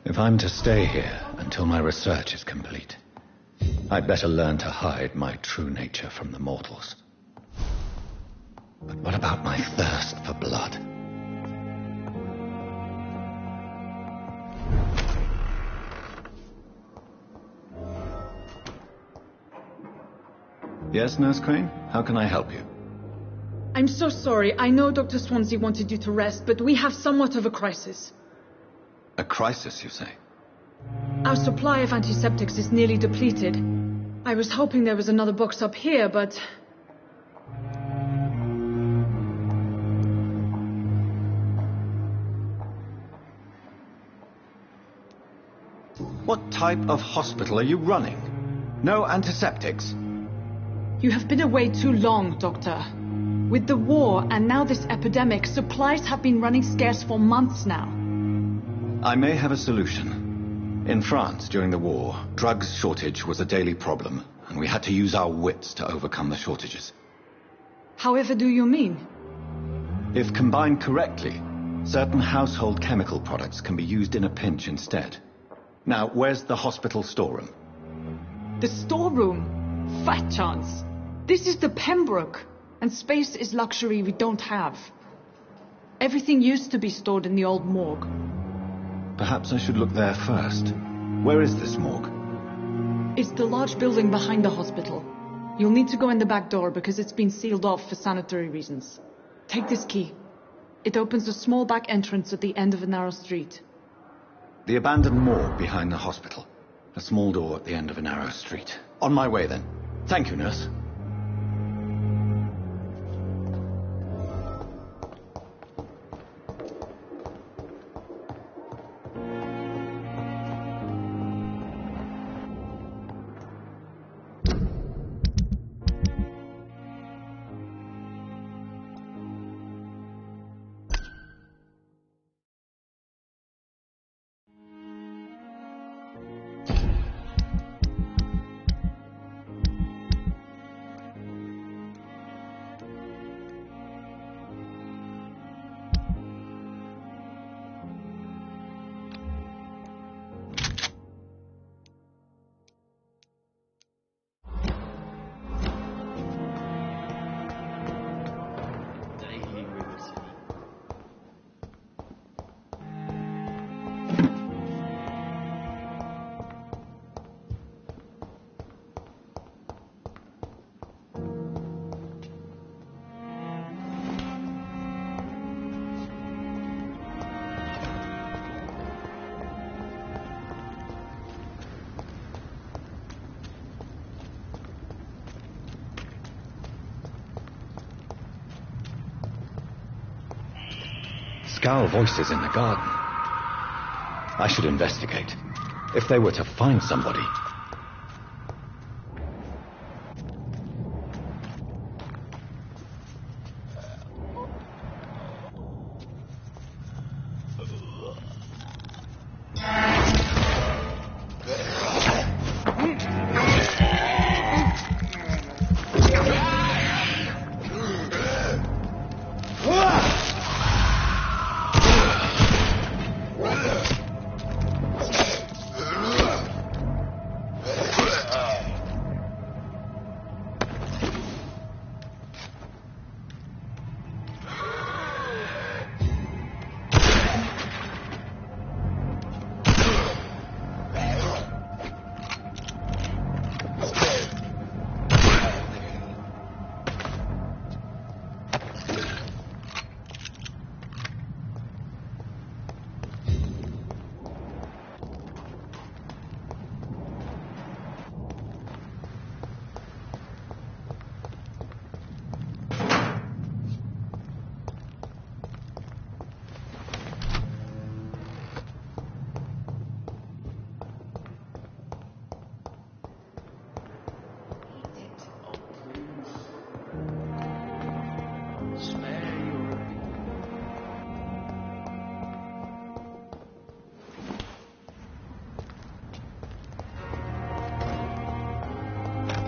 If I'm to stay here until my research is complete, I'd better learn to hide my true nature from the mortals. But what about my thirst for blood? Yes, Nurse Crane? How can I help you? I'm so sorry. I know Dr. Swansea wanted you to rest, but we have somewhat of a crisis. A crisis, you say? Our supply of antiseptics is nearly depleted. I was hoping there was another box up here, but... What type of hospital are you running? No antiseptics? You have been away too long, Doctor. With the war and now this epidemic, supplies have been running scarce for months now. I may have a solution. In France, during the war, drugs shortage was a daily problem, and we had to use our wits to overcome the shortages. However do you mean? If combined correctly, certain household chemical products can be used in a pinch instead. Now, where's the hospital storeroom? The storeroom? Fat chance. This is the Pembroke, and space is luxury we don't have. Everything used to be stored in the old morgue. Perhaps I should look there first. Where is this morgue? It's the large building behind the hospital. You'll need to go in the back door because it's been sealed off for sanitary reasons. Take this key. It opens a small back entrance at the end of a narrow street. The abandoned morgue behind the hospital. A small door at the end of a narrow street. On my way then. Thank you, nurse. Scowl voices in the garden. I should investigate. If they were to find somebody.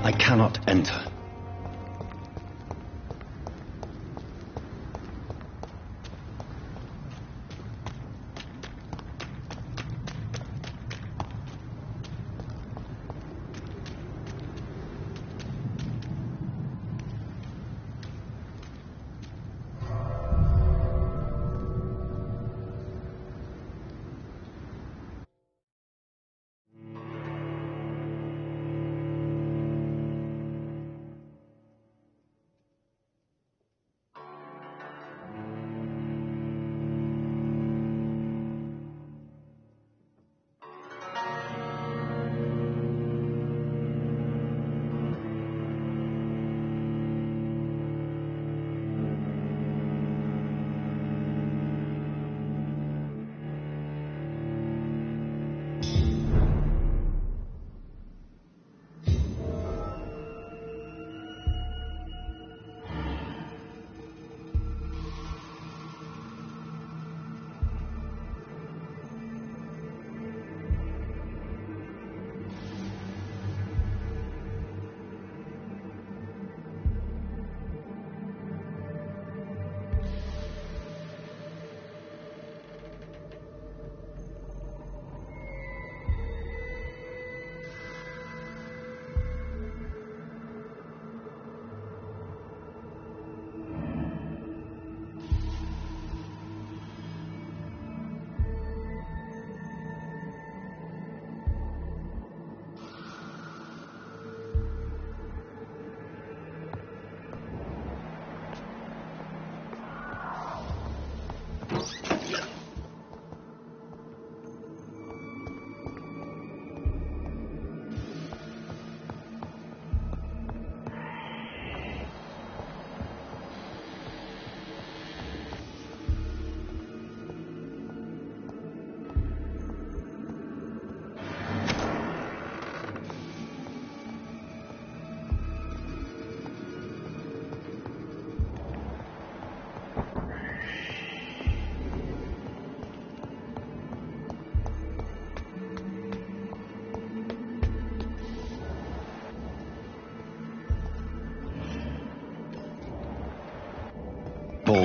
I cannot enter.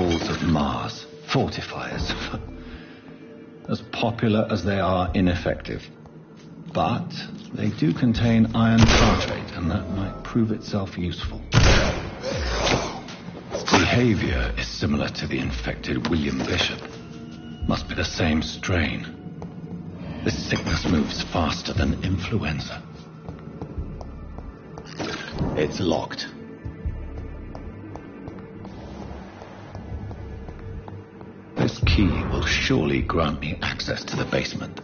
walls of Mars, fortifiers. As popular as they are ineffective. But they do contain iron tartrate, and that might prove itself useful. Behavior is similar to the infected William Bishop. Must be the same strain. This sickness moves faster than influenza. It's locked. This key will surely grant me access to the basement.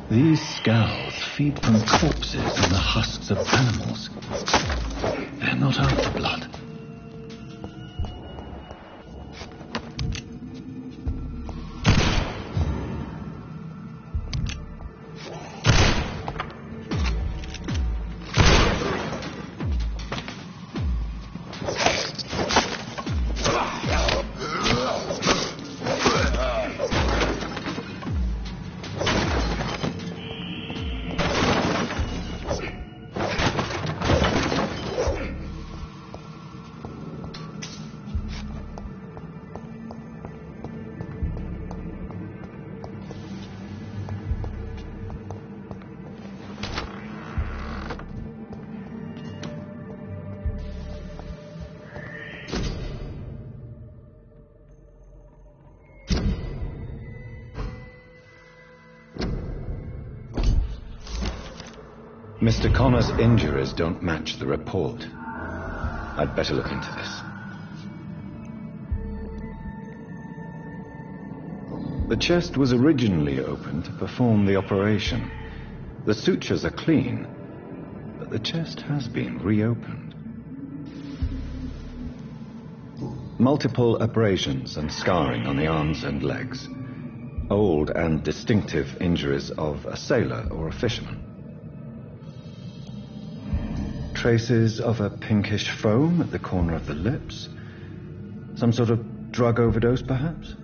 These scowls feed from corpses and the husks of animals. They're not after blood. Mr. Connor's injuries don't match the report. I'd better look into this. The chest was originally opened to perform the operation. The sutures are clean, but the chest has been reopened. Multiple abrasions and scarring on the arms and legs. Old and distinctive injuries of a sailor or a fisherman. Traces of a pinkish foam at the corner of the lips. Some sort of drug overdose, perhaps?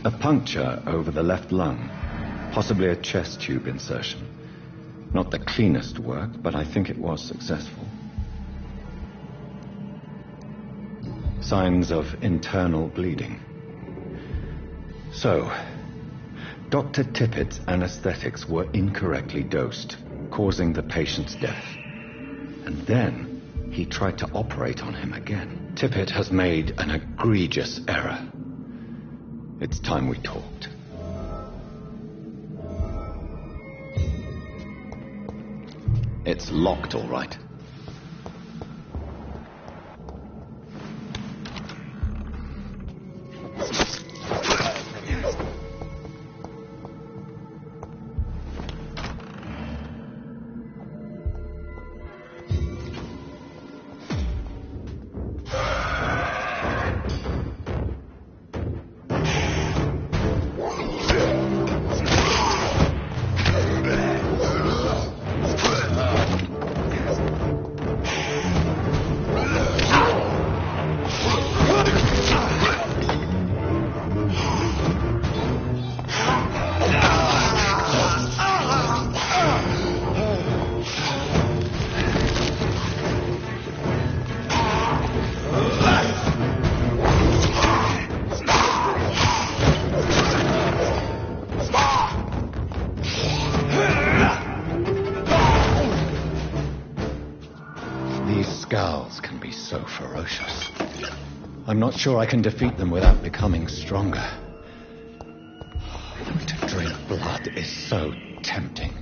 A puncture over the left lung. Possibly a chest tube insertion. Not the cleanest work, but I think it was successful. Signs of internal bleeding. So, Dr. Tippett's anesthetics were incorrectly dosed, causing the patient's death. And then he tried to operate on him again. Tippett has made an egregious error. It's time we talked. It's locked, all right. Ferocious. I'm not sure I can defeat them without becoming stronger. To drink blood is so tempting.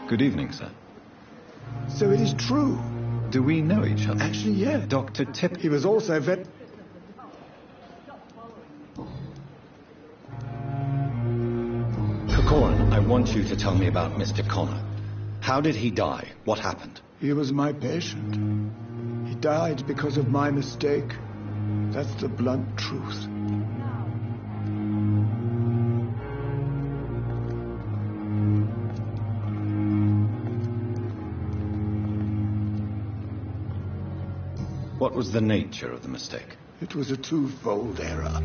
Good evening, sir. So it is true. Do we know each other? Actually, yeah. Dr. Tip... He was also very... Corcoran, I want you to tell me about Mr. Connor. How did he die? What happened? He was my patient. He died because of my mistake. That's the blunt truth. What was the nature of the mistake? It was a twofold error.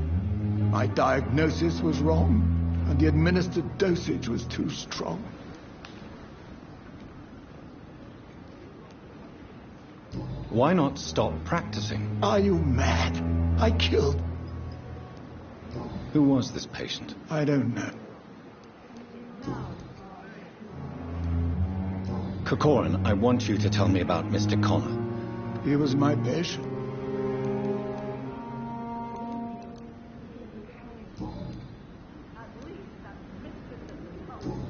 My diagnosis was wrong, and the administered dosage was too strong. Why not stop practicing? Are you mad? I killed... Who was this patient? I don't know. Corcoran, I want you to tell me about Mr. Connor. He was my patient.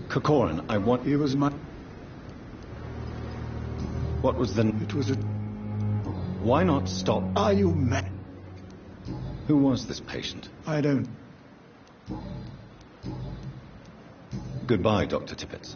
Corcoran, I want... He was my... What was the... It was a... Why not stop... Are you mad? Who was this patient? I don't... Goodbye, Dr. Tippett.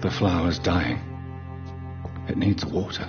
The flower's dying. It needs water.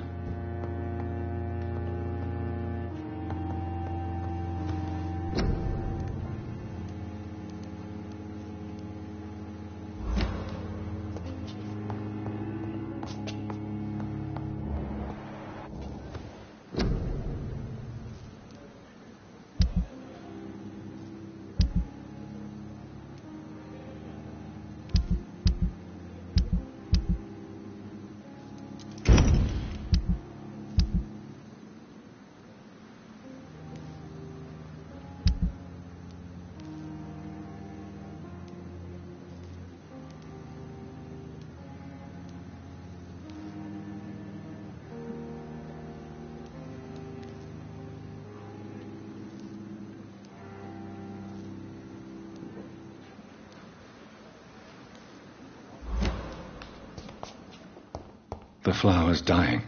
The flower's dying.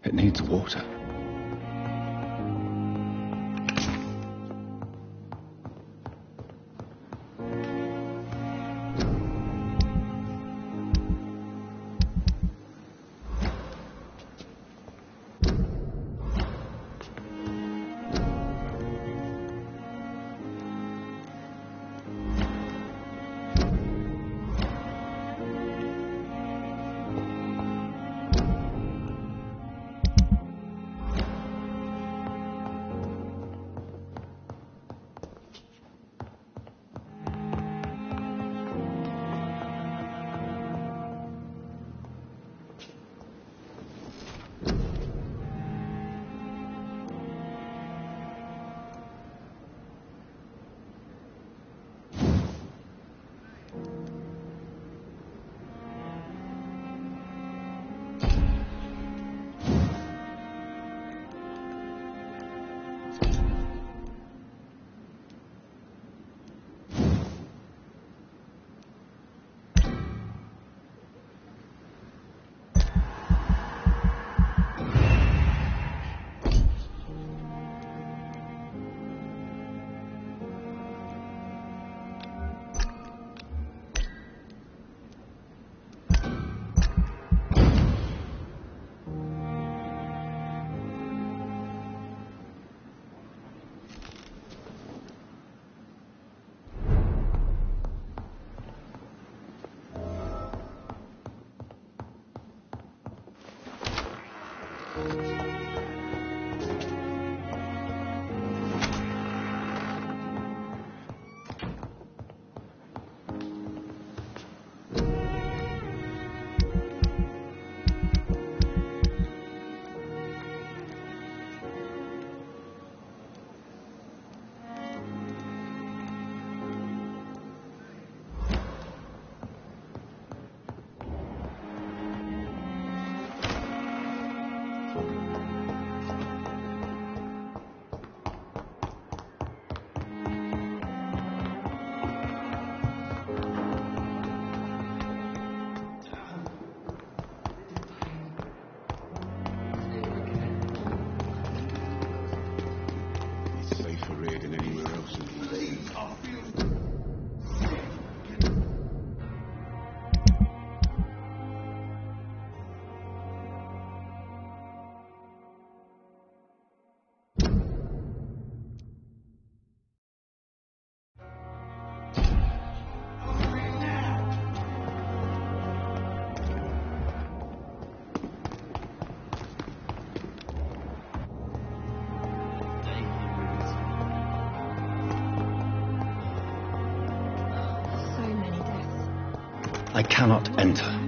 It needs water. I cannot enter.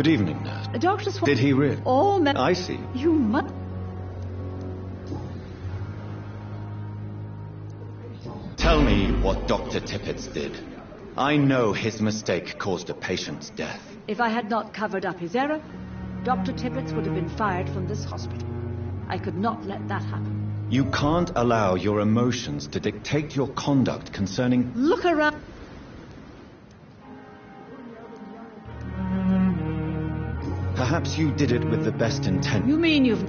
Good evening, nurse. The doctor's... Did he really? All men... I see. You must... Tell me what Dr. Tippett did. I know his mistake caused a patient's death. If I had not covered up his error, Dr. Tippett would have been fired from this hospital. I could not let that happen. You can't allow your emotions to dictate your conduct concerning... Look around... Perhaps you did it with the best intent. You mean you've...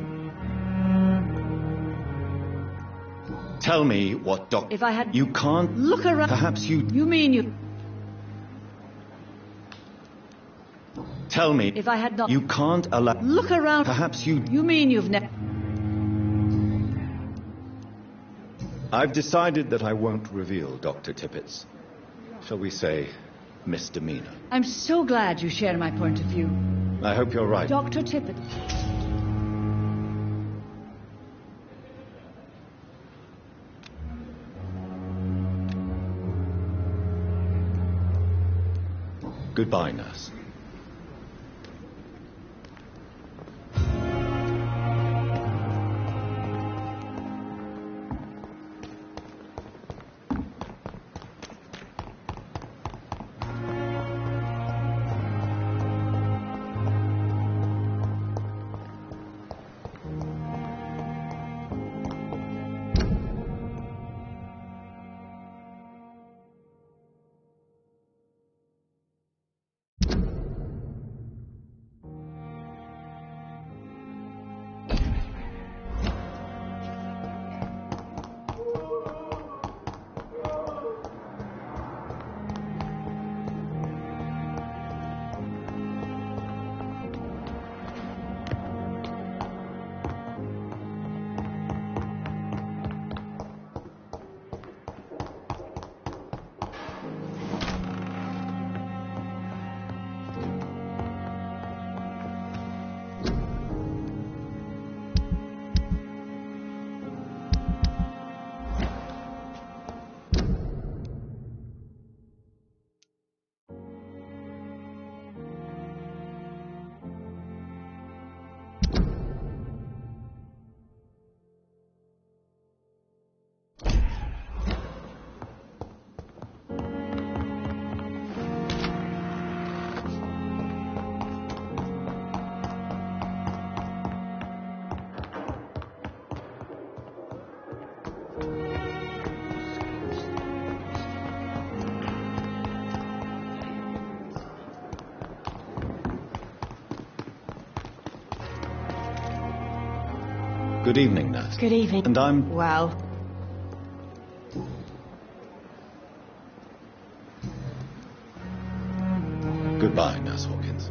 Tell me what If I had... You can't... Look around... Perhaps you... You mean you... Tell me... If I had not... You can't allow... Look around... Perhaps you... You mean you've never... I've decided that I won't reveal Dr. Tippett's, shall we say, misdemeanor. I'm so glad you share my point of view. I hope you're right. Dr. Tippett. Goodbye, nurse. Good evening, nurse. Good evening. And I'm... Well... Goodbye, Nurse Hawkins.